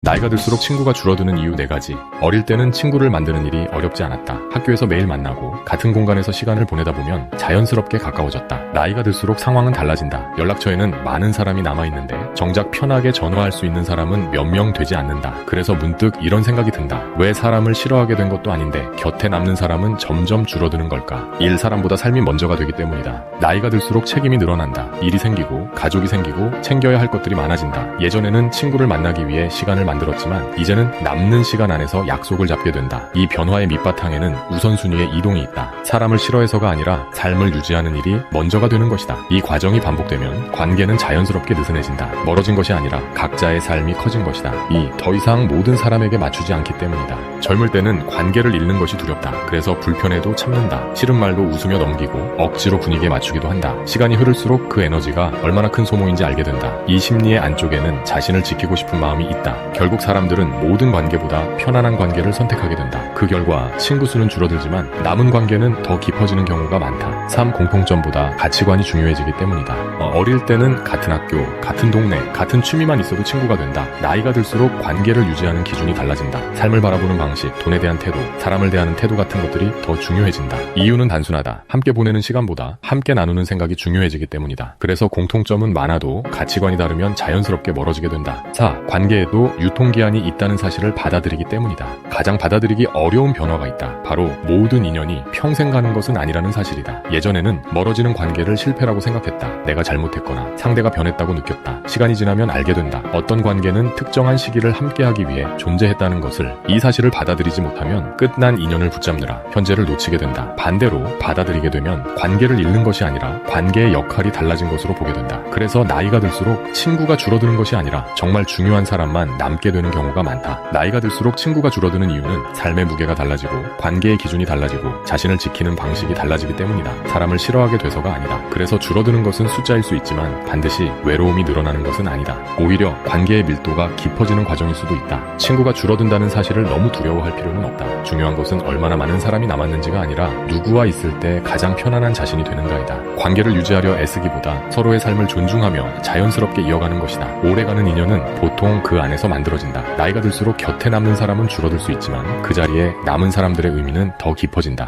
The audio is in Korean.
나이가 들수록 친구가 줄어드는 이유 4가지. 어릴 때는 친구를 만드는 일이 어렵지 않았다. 학교에서 매일 만나고 같은 공간에서 시간을 보내다 보면 자연스럽게 가까워졌다. 나이가 들수록 상황은 달라진다. 연락처에는 많은 사람이 남아있는데 정작 편하게 전화할 수 있는 사람은 몇 명 되지 않는다. 그래서 문득 이런 생각이 든다. 왜 사람을 싫어하게 된 것도 아닌데 곁에 남는 사람은 점점 줄어드는 걸까? 사람보다 삶이 먼저가 되기 때문이다. 나이가 들수록 책임이 늘어난다. 일이 생기고 가족이 생기고 챙겨야 할 것들이 많아진다. 예전에는 친구를 만나기 위해 시간을 만들었지만 이제는 남는 시간 안에서 약속을 잡게 된다. 이 변화의 밑바탕에는 우선순위의 이동이 있다. 사람을 싫어해서가 아니라 삶을 유지하는 일이 먼저가 되는 것이다. 이 과정이 반복되면 관계는 자연스럽게 느슨해진다. 멀어진 것이 아니라 각자의 삶이 커진 것이다. 더 이상 모든 사람에게 맞추지 않기 때문이다. 젊을 때는 관계를 잃는 것이 두렵다. 그래서 불편해도 참는다. 싫은 말도 웃으며 넘기고 억지로 분위기에 맞추기도 한다. 시간이 흐를수록 그 에너지가 얼마나 큰 소모인지 알게 된다. 이 심리의 안쪽에는 자신을 지키고 싶은 마음이 있다. 결국 사람들은 모든 관계보다 편안한 관계를 선택하게 된다. 그 결과 친구 수는 줄어들지만 남은 관계는 더 깊어지는 경우가 많다. 삶 공통점보다 가치관이 중요해지기 때문이다. 어릴 때는 같은 학교, 같은 동네, 같은 취미만 있어도 친구가 된다. 나이가 들수록 관계를 유지하는 기준이 달라진다. 삶을 바라보는 방식, 돈에 대한 태도, 사람을 대하는 태도 같은 것들이 더 중요해진다. 이유는 단순하다. 함께 보내는 시간보다 함께 나누는 생각이 중요해지기 때문이다. 그래서 공통점은 많아도 가치관이 다르면 자연스럽게 멀어지게 된다. 4. 관계에도 유통기한이 있다는 사실을 받아들이기 때문이다. 가장 받아들이기 어려운 변화가 있다. 바로 모든 인연이 평생 가는 것은 아니라는 사실이다. 예전에는 멀어지는 관계를 실패라고 생각했다. 내가 잘못했거나 상대가 변했다고 느꼈다. 시간이 지나면 알게 된다. 어떤 관계는 특정한 시기를 함께하기 위해 존재했다는 것을. 이 사실을 받아들이지 못하면 끝난 인연을 붙잡느라 현재를 놓치게 된다. 반대로 받아들이게 되면 관계를 잃는 것이 아니라 관계의 역할이 달라진 것으로 보게 된다. 그래서 나이가 들수록 친구가 줄어드는 것이 아니라 정말 중요한 사람만 남게 되는 경우가 많다. 나이가 들수록 친구가 줄어드는 이유는 삶의 무게가 달라지고 관계의 기준이 달라지고 자신을 지키는 방식이 달라지기 때문이다. 사람을 싫어하게 돼서가 아니다. 그래서 줄어드는 것은 숫자일 수 있지만 반드시 외로움이 늘어나는 것은 아니다. 오히려 관계의 밀도가 깊어지는 과정일 수도 있다. 친구가 줄어든다는 사실을 너무 두려워할 필요는 없다. 중요한 것은 얼마나 많은 사람이 남았는지가 아니라 누구와 있을 때 가장 편안한 자신이 되는가이다. 관계를 유지하려 애쓰기보다 서로의 삶을 존중하며 자연스럽게 이어가는 것이다. 오래가는 인연은 보통 그 안에서 만들어진다. 나이가 들수록 곁에 남는 사람은 줄어들 수 있지만 그 자리에 남은 사람들의 의미는 더 깊어진다.